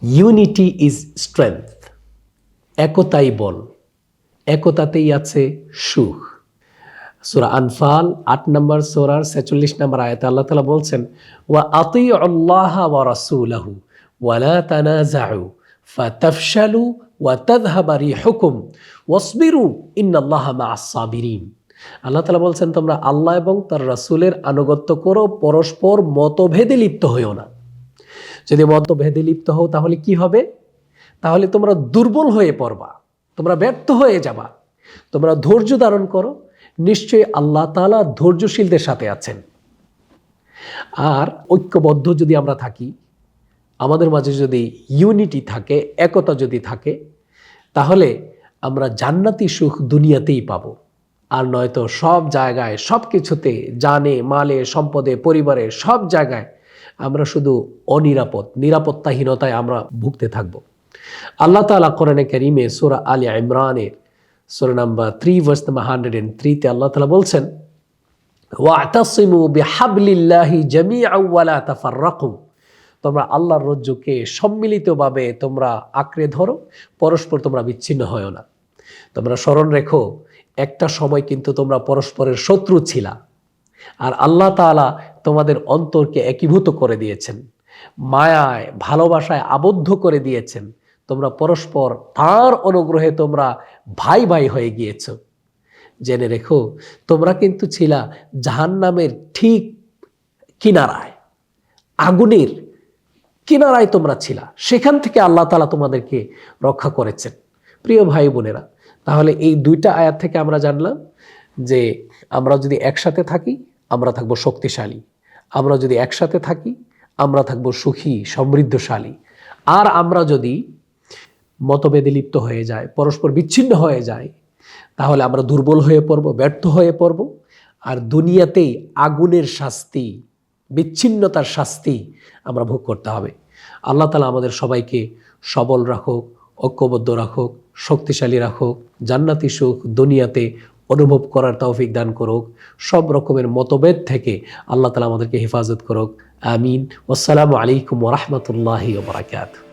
Unity is strength, একতাই বল, একতাতেই আছে সুখ। সূরা আনফাল ৮ নম্বর সূরার ৪৬ নম্বর আয়াতে আল্লাহ তাআলা বলছেন, ওয়া আতিউ আল্লাহ ওয়া রাসূলাহু ওয়া লা তানাযাউ ফাতাফশালু ওয়া তাযহাবা রিহুকুম ওয়াসবিরু ইন্নাল্লাহা মাআস সাবিরিন। আল্লাহ তাআলা বলছেন, তোমরা আল্লাহ এবং তার রাসূলের আনুগত্য করো, পরস্পর মতভেদে লিপ্ত হইও না। যদি মতভেদে লিপ্ত হও তাহলে কি হবে? তাহলে তোমরা দুর্বল হয়ে পড়বা, তোমরা ব্যর্থ হয়ে যাবা। তোমরা ধৈর্য ধারণ করো, নিশ্চয়ই আল্লাহ তাআলা ধৈর্যশীলদের সাথে আছেন। আর ঐক্যবদ্ধ যদি আমরা থাকি, আমাদের মাঝে যদি ইউনিটি থাকে, একতা যদি থাকে, তাহলে আমরা জান্নাতি সুখ দুনিয়াতেই পাবো। আর নয়তো সব জায়গায় সব কিছুতে, জানে মালে সম্পদে পরিবারে সব জায়গায় আমরা শুধু নিরাপত্তাহীনতায় আমরা ভুগতে থাকব। আল্লাহ তাআলা কোরআনে কারীমে সূরা আলে ইমরানের সূরা নাম্বার 3 ভার্স নাম্বার 103 তে আল্লাহ তাআলা বলছেন, ওয়াতাসিমু বিহাবলিল্লাহি জামিআন ওয়া লা তাফাররাকু। তোমরা আল্লাহর রজ্জুকে সম্মিলিতভাবে তোমরা আঁকড়ে ধরো, পরস্পর তোমরা বিচ্ছিন্ন হয়ো না। তোমরা স্মরণ রেখো, একটা সময় কিন্তু তোমরা পরস্পরের শত্রু ছিলা, আর আল্লাহ তাআলা তোমাদের অন্তরকে একীভূত করে দিয়েছেন, মায়ায় ভালোবাসায় আবদ্ধ করে দিয়েছেন। তোমরা পরস্পর তার অনুগ্রহে তোমরা ভাই ভাই হয়ে গিয়েছ। জেনে রেখো, তোমরা কিন্তু ছিলা জাহান্নামের ঠিক কিনারায়, আগুনের কিনারায় তোমরা ছিলা। সেখান থেকে আল্লাহ তাআলা তোমাদেরকে রক্ষা করেছেন। প্রিয় ভাই বোনেরা, তাহলে এই দুইটা আয়াত থেকে আমরা জানলাম যে আমরা যদি একসাথে থাকি আমরা থাকবো শক্তিশালী, আমরা যদি একসাথে থাকি আমরা থাকবো সুখী সমৃদ্ধশালী। আর আমরা যদি মতভেদে লিপ্ত হয়ে যায়, পরস্পর বিচ্ছিন্ন হয়ে যায়, তাহলে আমরা দুর্বল হয়ে পড়ব, ব্যর্থ হয়ে পড়ব। আর দুনিয়াতেই আগুনের শাস্তি, বিচ্ছিন্নতার শাস্তি আমরা ভোগ করতে হবে। আল্লাহ তাআলা আমাদের সবাইকে সবল রাখুক, ঐক্যবদ্ধ রাখুক, শক্তিশালী রাখুক, জান্নাতি সুখ দুনিয়াতে অনুভব করার তৌফিক দান করুক। সব রকমের মতভেদ থেকে আল্লাহ তাআলা আমাদেরকে হেফাজত করুক। আমিন। আসসালামু আলাইকুম ওয়া রাহমাতুল্লাহি ওয়া বারাকাতুহু।